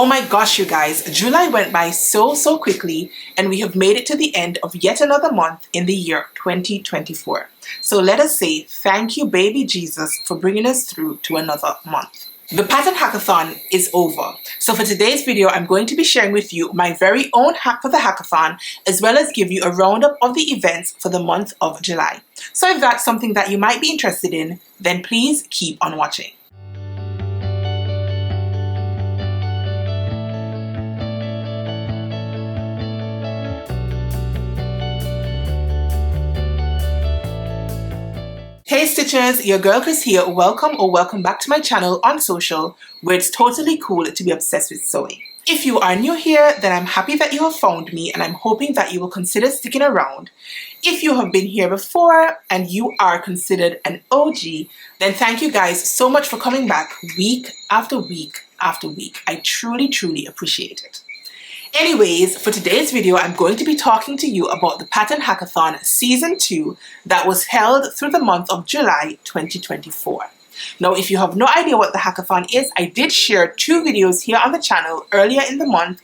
Oh my gosh, you guys, July went by so quickly, and we have made it to the end of yet another month in the year 2024. So let us say thank you, baby Jesus, for bringing us through to another month. The pattern hackathon is over. So for today's video, I'm going to be sharing with you my very own hack for the hackathon, as well as give you a roundup of the events for the month of July. So if that's something that you might be interested in, then please keep on watching. Hey Stitchers, your girl Chris here. Welcome back to my channel on social, where it's totally cool to be obsessed with sewing. If you are new here, then I'm happy that you have found me, and I'm hoping that you will consider sticking around. If you have been here before and you are considered an OG, then thank you guys so much for coming back week after week after week. I truly appreciate it. Anyways, for today's video, I'm going to be talking to you about the Pattern Hackathon Season 2 that was held through the month of July 2024. Now, if you have no idea what the hackathon is, I did share 2 videos here on the channel earlier in the month,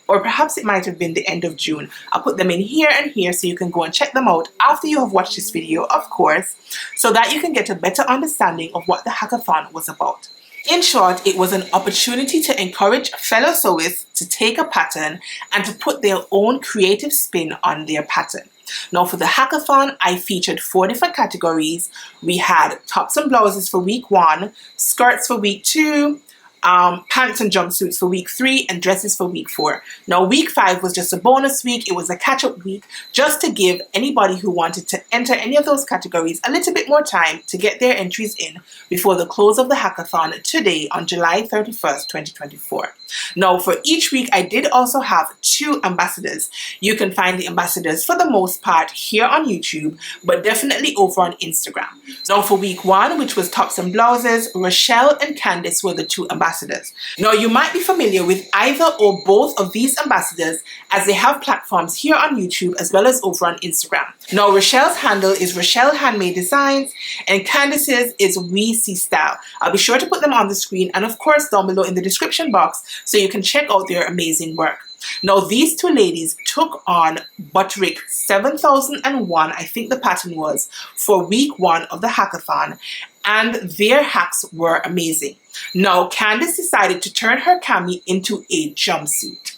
or perhaps it might have been the end of June. I'll put them in here and here so you can go and check them out after you have watched this video, of course, so that you can get a better understanding of what the hackathon was about. In short, it was an opportunity to encourage fellow sewists to take a pattern and to put their own creative spin on their pattern. Now for the hackathon, I featured 4 different categories. We had tops and blouses for week 1, skirts for week 2, pants and jumpsuits for week 3, and dresses for week 4. Now week 5 was just a bonus week. It was a catch-up week just to give anybody who wanted to enter any of those categories a little bit more time to get their entries in before the close of the hackathon today on July 31st, 2024. Now for each week, I did also have 2 ambassadors. You can find the ambassadors for the most part here on YouTube, but definitely over on Instagram. Now for week 1, which was tops and blouses, Rochelle and Candace were the 2 ambassadors. Now you might be familiar with either or both of these ambassadors, as they have platforms here on YouTube as well as over on Instagram. Now Rochelle's handle is Rochelle Handmade Designs, and Candace's is We See Style. I'll be sure to put them on the screen and of course down below in the description box so you can check out their amazing work. Now these 2 ladies took on Butterick 7001, I think the pattern was, for week 1 of the hackathon, and their hacks were amazing. Now Candace decided to turn her cami into a jumpsuit.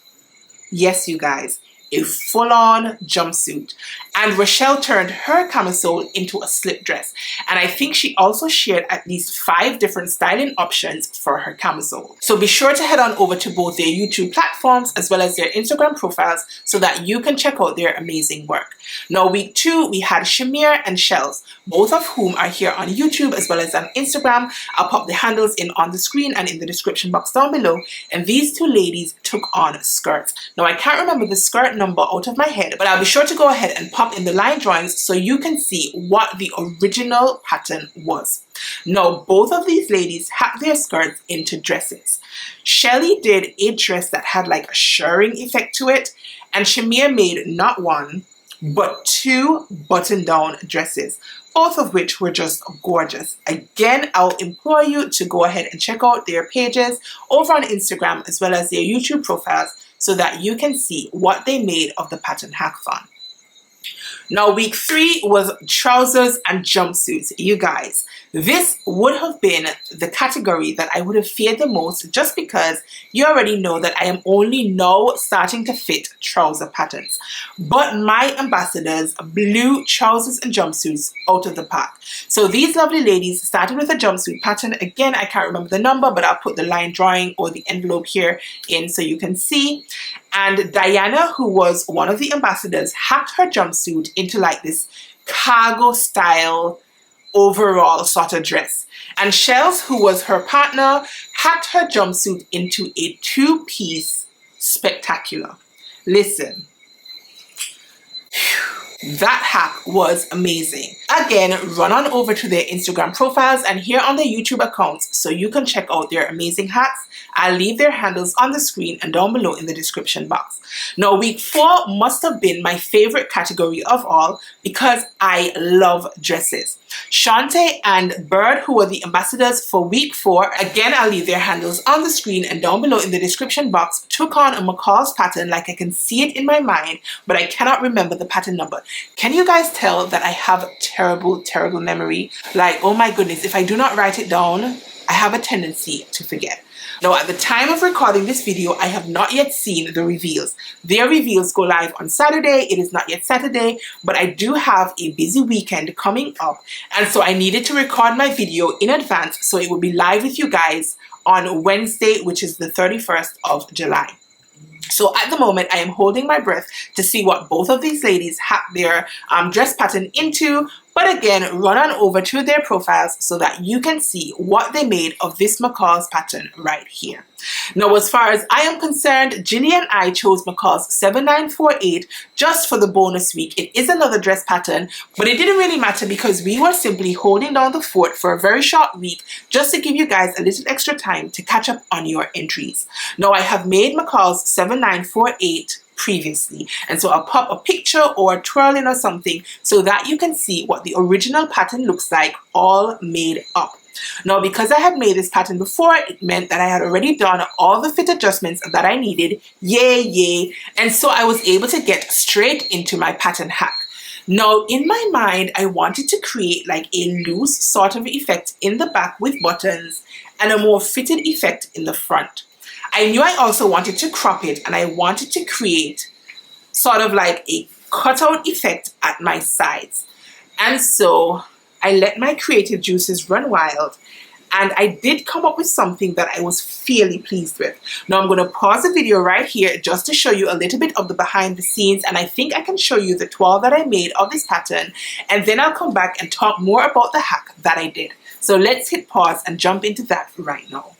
Yes, you guys, a full-on jumpsuit. And Rochelle turned her camisole into a slip dress. And I think she also shared at least 5 different styling options for her camisole. So be sure to head on over to both their YouTube platforms as well as their Instagram profiles so that you can check out their amazing work. Now week 2, we had Shimere and Shelz, both of whom are here on YouTube as well as on Instagram. I'll pop the handles in on the screen and in the description box down below. And these 2 ladies took on skirts. Now I can't remember the skirt number out of my head, but I'll be sure to go ahead and pop in the line drawings so you can see what the original pattern was. Now both of these ladies hacked their skirts into dresses. Schelli did a dress that had like a shirring effect to it, and Shimere made not 1 but 2 button-down dresses, both of which were just gorgeous. Again, I'll implore you to go ahead and check out their pages over on Instagram as well as their YouTube profiles so that you can see what they made of the pattern hackathon. Now week 3 was trousers and jumpsuits. You guys, this would have been the category that I would have feared the most, just because you already know that I am only now starting to fit trouser patterns. But my ambassadors blew trousers and jumpsuits out of the park. So these lovely ladies started with a jumpsuit pattern. Again, I can't remember the number, but I'll put the line drawing or the envelope here in so you can see. And Dayana, who was one of the ambassadors, hacked her jumpsuit into like this cargo style overall sort of dress. And Shelz, who was her partner, hacked her jumpsuit into a 2-piece spectacular. Listen, That hack was amazing. Again, run on over to their Instagram profiles and here on their YouTube accounts so you can check out their amazing hacks. I'll leave their handles on the screen and down below in the description box. Now, week 4 must have been my favorite category of all because I love dresses. Shontae and Byrd, who were the ambassadors for week 4, again, I'll leave their handles on the screen and down below in the description box, took on a McCalls pattern like I can see it in my mind, but I cannot remember the pattern number. Can you guys tell that I have terrible memory? Like, oh my goodness, if I do not write it down, I have a tendency to forget. Now, at the time of recording this video, I have not yet seen the reveals. Their reveals go live on Saturday. It is not yet Saturday, but I do have a busy weekend coming up. And so I needed to record my video in advance so it will be live with you guys on Wednesday, which is the 31st of July. So at the moment, I am holding my breath to see what both of these ladies hack their dress pattern into. But again, run on over to their profiles so that you can see what they made of this McCalls pattern right here. Now, as far as I am concerned, Ginny and I chose McCalls 7948 just for the bonus week. It is another dress pattern, but it didn't really matter because we were simply holding down the fort for a very short week just to give you guys a little extra time to catch up on your entries. Now, I have made McCalls 7948 previously, and so I'll pop a picture or a twirl in or something so that you can see what the original pattern looks like all made up. Now, because I had made this pattern before, it meant that I had already done all the fit adjustments that I needed, yay, and so I was able to get straight into my pattern hack. Now, in my mind, I wanted to create like a loose sort of effect in the back with buttons and a more fitted effect in the front. I knew I also wanted to crop it and I wanted to create sort of like a cutout effect at my sides. And so I let my creative juices run wild and I did come up with something that I was fairly pleased with. Now I'm going to pause the video right here just to show you a little bit of the behind the scenes, and I think I can show you the twirl that I made of this pattern, and then I'll come back and talk more about the hack that I did. So let's hit pause and jump into that right now.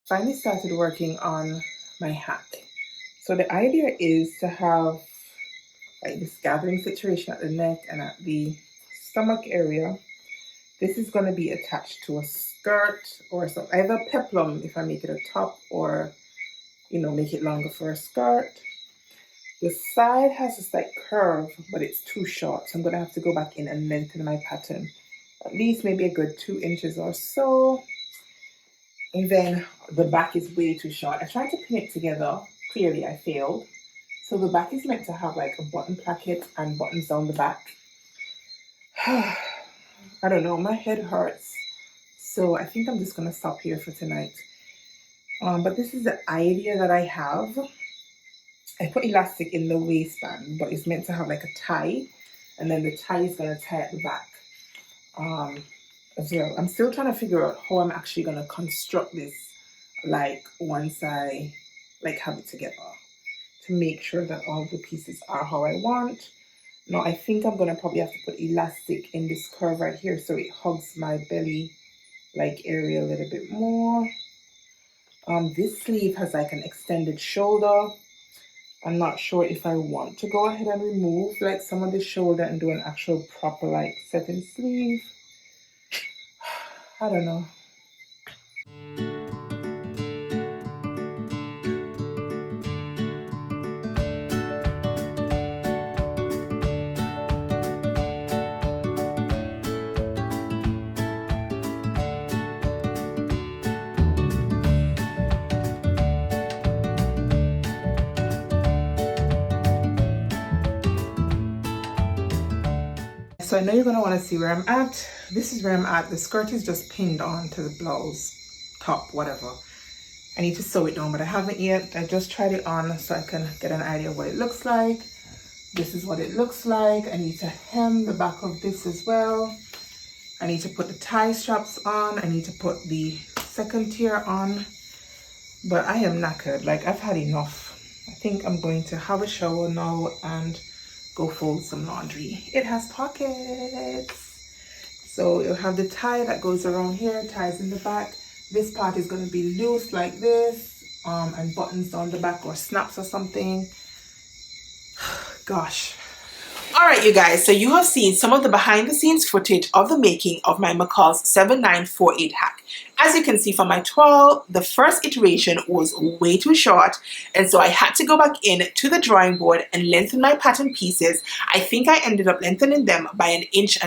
Finally started working on my hack. So the idea is to have like this gathering situation at the neck and at the stomach area. This is going to be attached to a skirt or some either peplum if I make it a top, or make it longer for a skirt. The side has a slight curve, but it's too short, so I'm going to have to go back in and lengthen my pattern at least maybe a good 2 inches or so. And then the back is way too short. I tried to pin it together. Clearly, I failed. So the back is meant to have like a button placket and buttons down the back. I don't know. My head hurts. So I think I'm just going to stop here for tonight. But this is the idea that I have. I put elastic in the waistband, but it's meant to have like a tie. And then the tie is going to tie at the back. As well. I'm still trying to figure out how I'm actually going to construct this, like once I have it together, to make sure that all the pieces are how I want. Now I think I'm going to probably have to put elastic in this curve right here so it hugs my belly like area a little bit more. This sleeve has like an extended shoulder. I'm not sure if I want to go ahead and remove like some of the shoulder and do an actual proper like setting sleeve. I don't know. So I know you're going to want to see where I'm at. This is where I'm at. The skirt is just pinned on to the blouse, top, whatever. I need to sew it down, but I haven't yet. I just tried it on so I can get an idea of what it looks like. This is what it looks like. I need to hem the back of this as well. I need to put the tie straps on. I need to put the second tier on. But I am knackered. Like, I've had enough. I think I'm going to have a shower now and go fold some laundry. It has pockets. So you'll have the tie that goes around here, ties in the back. This part is going to be loose like this, and buttons down the back or snaps or something. Gosh. Alright, you guys, so you have seen some of the behind the scenes footage of the making of my McCalls 7948 hack. As you can see from my twirl, the first iteration was way too short, and so I had to go back in to the drawing board and lengthen my pattern pieces. I think I ended up lengthening them by 1.5 inches.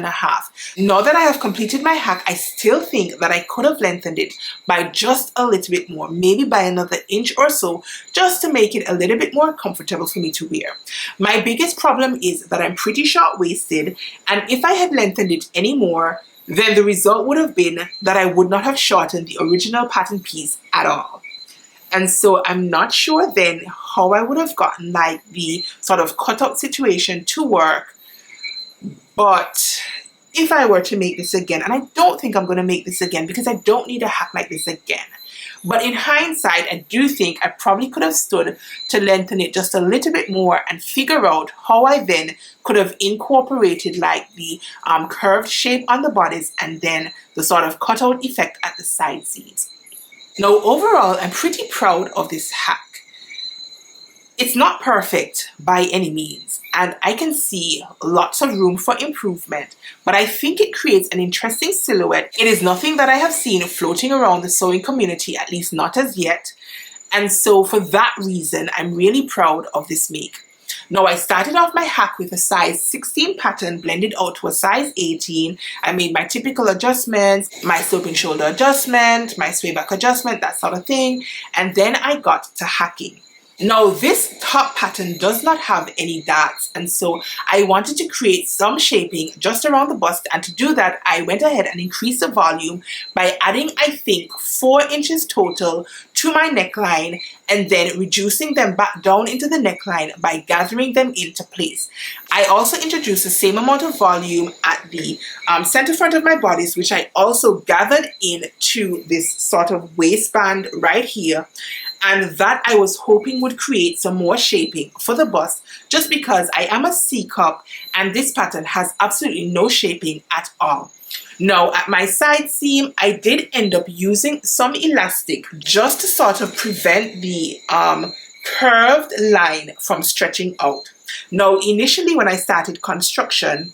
Now that I have completed my hack, I still think that I could have lengthened it by just a little bit more, maybe by another inch or so, just to make it a little bit more comfortable for me to wear. My biggest problem is that I'm pretty short-waisted, and if I had lengthened it any more, then the result would have been that I would not have shortened the original pattern piece at all. And so I'm not sure then how I would have gotten like the sort of cutout situation to work. But if I were to make this again, and I don't think I'm going to make this again because I don't need a hack like this again. But in hindsight, I do think I probably could have stood to lengthen it just a little bit more and figure out how I then could have incorporated like the curved shape on the bodice and then the sort of cutout effect at the side seams. Now overall, I'm pretty proud of this hack. It's not perfect by any means, and I can see lots of room for improvement, but I think it creates an interesting silhouette. It is nothing that I have seen floating around the sewing community, at least not as yet, and so for that reason, I'm really proud of this make. Now, I started off my hack with a size 16 pattern blended out to a size 18. I made my typical adjustments, my sloping shoulder adjustment, my sway back adjustment, that sort of thing, and then I got to hacking. Now this top pattern does not have any darts, and so I wanted to create some shaping just around the bust, and to do that I went ahead and increased the volume by adding I think 4 inches total to my neckline and then reducing them back down into the neckline by gathering them into place. I also introduced the same amount of volume at the center front of my bodice, which I also gathered into this sort of waistband right here. And that I was hoping would create some more shaping for the bust, just because I am a C cup and this pattern has absolutely no shaping at all. Now at my side seam, I did end up using some elastic just to sort of prevent the curved line from stretching out. Now initially when I started construction,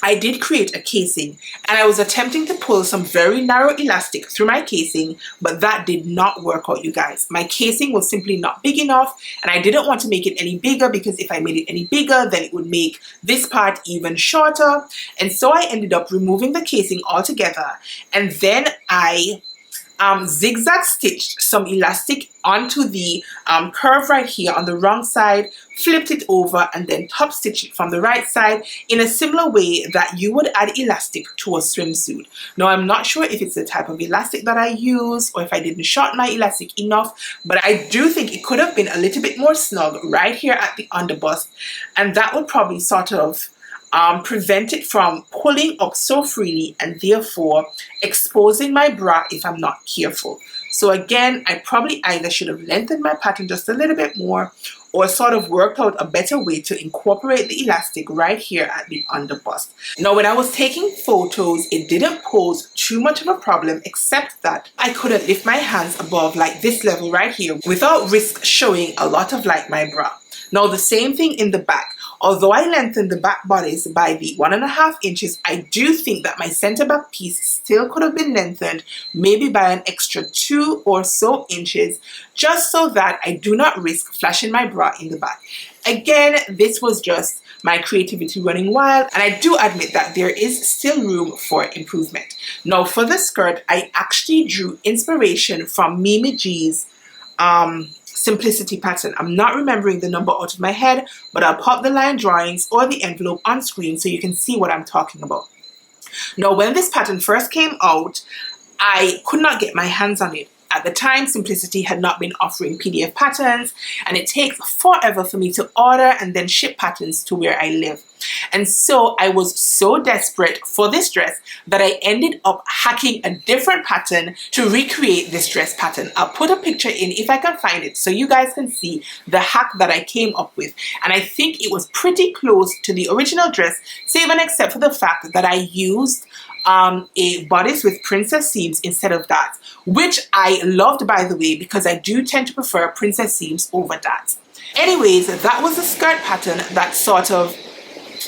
I did create a casing and I was attempting to pull some very narrow elastic through my casing, but that did not work out, you guys. My casing was simply not big enough and I didn't want to make it any bigger, because if I made it any bigger, then it would make this part even shorter. And so I ended up removing the casing altogether, and then I zigzag stitched some elastic onto the curve right here on the wrong side, flipped it over, and then top stitched it from the right side in a similar way that you would add elastic to a swimsuit. Now I'm not sure if it's the type of elastic that I use or if I didn't shorten my elastic enough, but I do think it could have been a little bit more snug right here at the underbust, and that would probably sort of prevent it from pulling up so freely and therefore exposing my bra if I'm not careful. So again, I probably either should have lengthened my pattern just a little bit more or sort of worked out a better way to incorporate the elastic right here at the underbust. Now when I was taking photos, it didn't pose too much of a problem, except that I couldn't lift my hands above like this level right here without risk showing a lot of like my bra. Now the same thing in the back. Although I lengthened the back bodice by the 1.5 inches, I do think that my center back piece still could have been lengthened maybe by an extra 2 or so inches, just so that I do not risk flashing my bra in the back. Again, this was just my creativity running wild, and I do admit that there is still room for improvement. Now for the skirt, I actually drew inspiration from Mimi G's simplicity pattern. I'm not remembering the number out of my head, but I'll pop the line drawings or the envelope on screen so you can see what I'm talking about. Now when this pattern first came out, I could not get my hands on it. At the time, Simplicity had not been offering PDF patterns, and it takes forever for me to order and then ship patterns to where I live. And so I was so desperate for this dress that I ended up hacking a different pattern to recreate this dress pattern. I'll put a picture in if I can find it so you guys can see the hack that I came up with. And I think it was pretty close to the original dress, save and except for the fact that I used a bodice with princess seams instead of that, which I loved, by the way, because I do tend to prefer princess seams over that. Anyways, that was the skirt pattern that sort of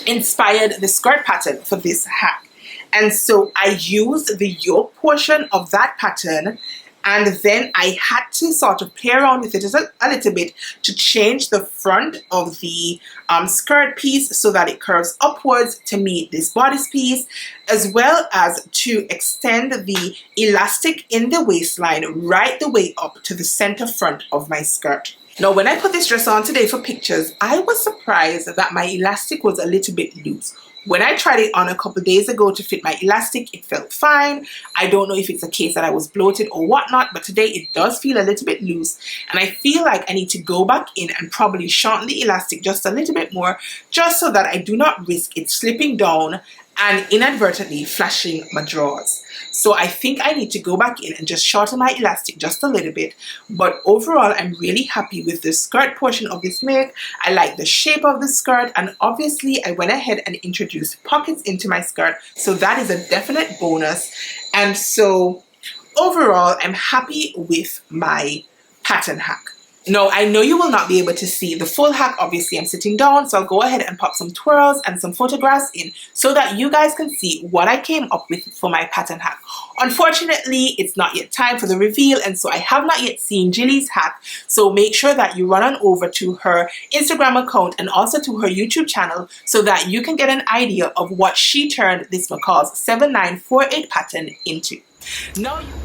inspired the skirt pattern for this hack. And so I used the yoke portion of that pattern, and then I had to sort of play around with it a little bit to change the front of the skirt piece so that it curves upwards to meet this bodice piece, as well as to extend the elastic in the waistline right the way up to the center front of my skirt. Now, when I put this dress on today for pictures, I was surprised that my elastic was a little bit loose. When I tried it on a couple days ago to fit my elastic, it felt fine. I don't know if it's a case that I was bloated or whatnot, but today it does feel a little bit loose. And I feel like I need to go back in and probably shorten the elastic just a little bit more, just so that I do not risk it slipping down and inadvertently flashing my drawers. So I think I need to go back in and just shorten my elastic just a little bit. But overall, I'm really happy with the skirt portion of this make. I like the shape of the skirt, and obviously I went ahead and introduced pockets into my skirt. So that is a definite bonus. And so overall, I'm happy with my pattern hack. Now, I know you will not be able to see the full hack. Obviously, I'm sitting down, so I'll go ahead and pop some twirls and some photographs in so that you guys can see what I came up with for my pattern hack. Unfortunately, it's not yet time for the reveal, and so I have not yet seen Jilly's hack. So make sure that you run on over to her Instagram account and also to her YouTube channel so that you can get an idea of what she turned this McCalls 7948 pattern into.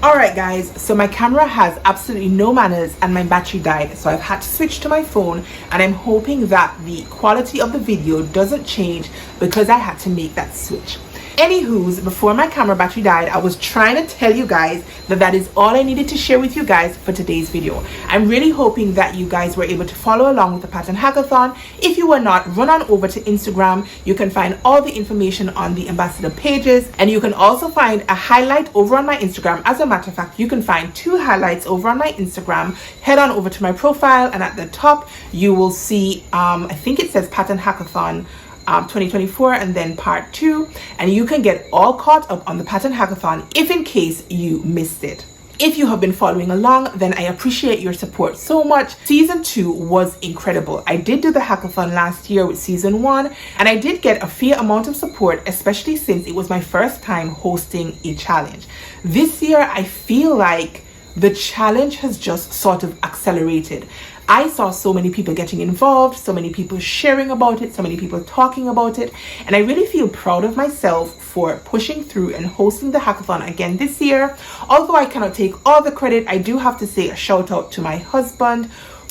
Alright guys, so my camera has absolutely no manners and my battery died, so I've had to switch to my phone, and I'm hoping that the quality of the video doesn't change because I had to make that switch. Anywho's, before my camera battery died, I was trying to tell you guys that that is all I needed to share with you guys for today's video. I'm really hoping that you guys were able to follow along with the pattern hackathon. If you were not, run on over to Instagram. You can find all the information on the ambassador pages, and you can also find a highlight over on my Instagram. As a matter of fact, you can find 2 highlights over on my Instagram. Head on over to my profile, and at the top you will see I think it says pattern hackathon 2024 and then part 2, and you can get all caught up on the pattern hackathon if in case you missed it. If you have been following along, then I appreciate your support so much. Season 2 was incredible. I did do the hackathon last year with season 1, and I did get a fair amount of support, especially since it was my first time hosting a challenge. This year I feel like the challenge has just sort of accelerated. I saw so many people getting involved, so many people sharing about it, so many people talking about it, and I really feel proud of myself for pushing through and hosting the hackathon again this year. Although I cannot take all the credit, I do have to say a shout out to my husband,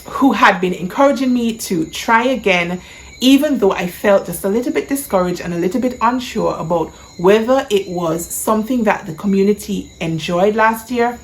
who had been encouraging me to try again, even though I felt just a little bit discouraged and a little bit unsure about whether it was something that the community enjoyed last year.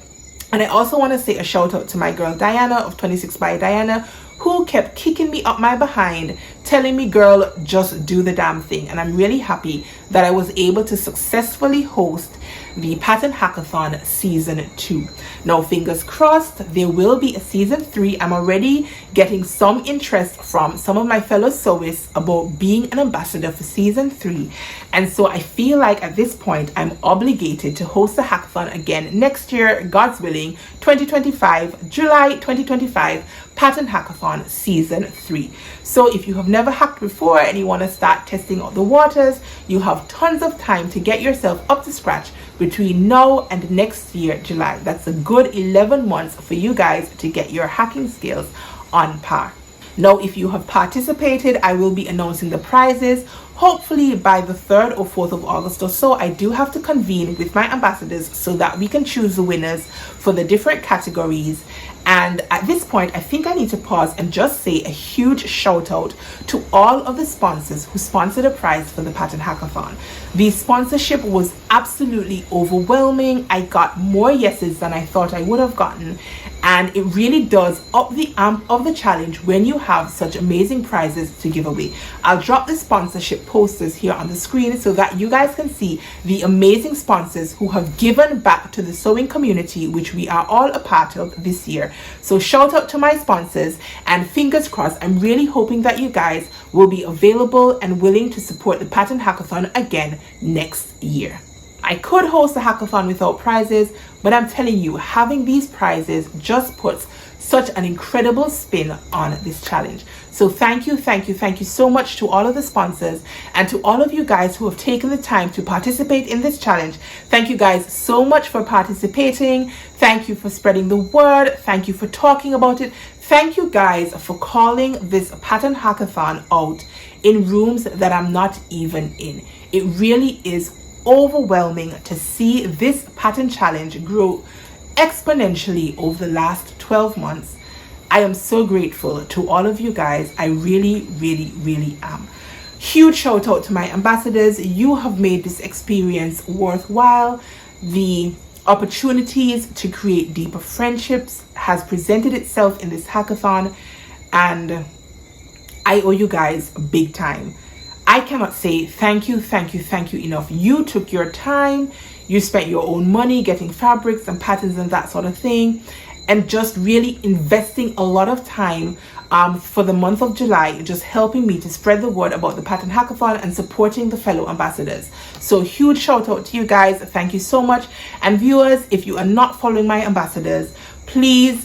And I also want to say a shout out to my girl Dayana of 26 by Dayana, who kept kicking me up my behind, telling me, girl, just do the damn thing. And I'm really happy that I was able to successfully host the Pattern Hackathon Season 2. Now, fingers crossed, there will be a Season 3. I'm already getting some interest from some of my fellow sewists about being an ambassador for Season 3. And so I feel like at this point, I'm obligated to host the hackathon again next year, God's willing, 2025, July 2025, Pattern Hackathon Season 3. So if you have never hacked before and you want to start testing out the waters, you have tons of time to get yourself up to scratch between now and next year, July. That's a good 11 months for you guys to get your hacking skills on par. Now, if you have participated, I will be announcing the prizes hopefully by the 3rd or 4th of August or so. I do have to convene with my ambassadors so that we can choose the winners for the different categories. And at this point, I think I need to pause and just say a huge shout out to all of the sponsors who sponsored a prize for the Pattern Hackathon. The sponsorship was absolutely overwhelming. I got more yeses than I thought I would have gotten. and it really does up the amp of the challenge when you have such amazing prizes to give away. I'll drop the sponsorship posters here on the screen so that you guys can see the amazing sponsors who have given back to the sewing community, which we are all a part of this year. So shout out to my sponsors, and fingers crossed, I'm really hoping that you guys will be available and willing to support the Pattern Hackathon again next year. I could host a hackathon without prizes, but I'm telling you, having these prizes just puts such an incredible spin on this challenge. So thank you so much to all of the sponsors and to all of you guys who have taken the time to participate in this challenge. Thank you guys so much for participating. Thank you for spreading the word. Thank you for talking about it. Thank you guys for calling this Pattern Hackathon out in rooms that I'm not even in. It really is overwhelming to see this pattern challenge grow exponentially over the last 12 months. I am so grateful to all of you guys. I really am. Huge shout out to my ambassadors. You have made this experience worthwhile. The opportunities to create deeper friendships has presented itself in this hackathon, and I owe you guys big time. I cannot say thank you enough. You took your time, you spent your own money getting fabrics and patterns and that sort of thing, and just really investing a lot of time for the month of July, just helping me to spread the word about the Pattern Hackathon and supporting the fellow ambassadors. So huge shout out to you guys. Thank you so much. And viewers, if you are not following my ambassadors, please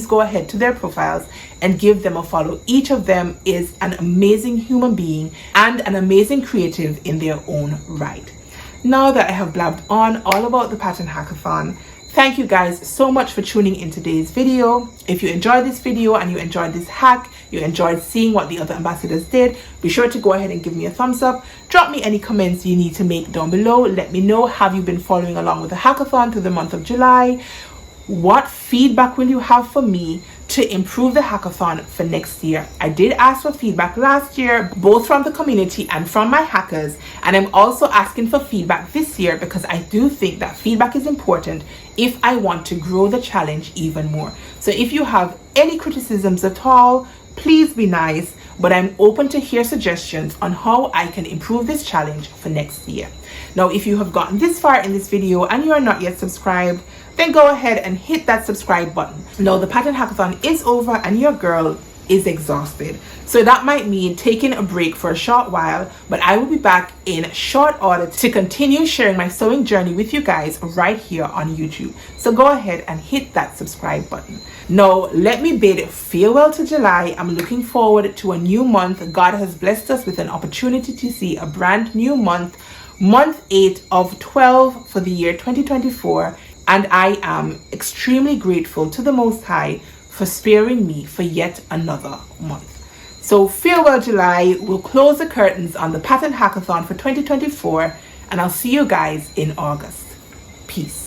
go ahead to their profiles and give them a follow. Each of them is an amazing human being and an amazing creative in their own right. Now that I have blabbed on all about the Pattern Hackathon, thank you guys so much for tuning in today's video. If you enjoyed this video and you enjoyed this hack, you enjoyed seeing what the other ambassadors did, be sure to go ahead and give me a thumbs up. Drop me any comments you need to make down below. Let me know, have you been following along with the hackathon through the month of July? What feedback will you have for me to improve the hackathon for next year? I did ask for feedback last year, both from the community and from my hackers, and I'm also asking for feedback this year because I do think that feedback is important if I want to grow the challenge even more. So if you have any criticisms at all, please be nice, but I'm open to hear suggestions on how I can improve this challenge for next year. Now, if you have gotten this far in this video and you are not yet subscribed, then go ahead and hit that subscribe button. Now, the Pattern Hackathon is over and your girl is exhausted. So that might mean taking a break for a short while, but I will be back in short order to continue sharing my sewing journey with you guys right here on YouTube. So go ahead and hit that subscribe button. Now, let me bid farewell to July. I'm looking forward to a new month. God has blessed us with an opportunity to see a brand new month 8 of 12 for the year 2024. And I am extremely grateful to the Most High for sparing me for yet another month. So farewell July. We'll close the curtains on the Pattern Hackathon for 2024, and I'll see you guys in August. Peace.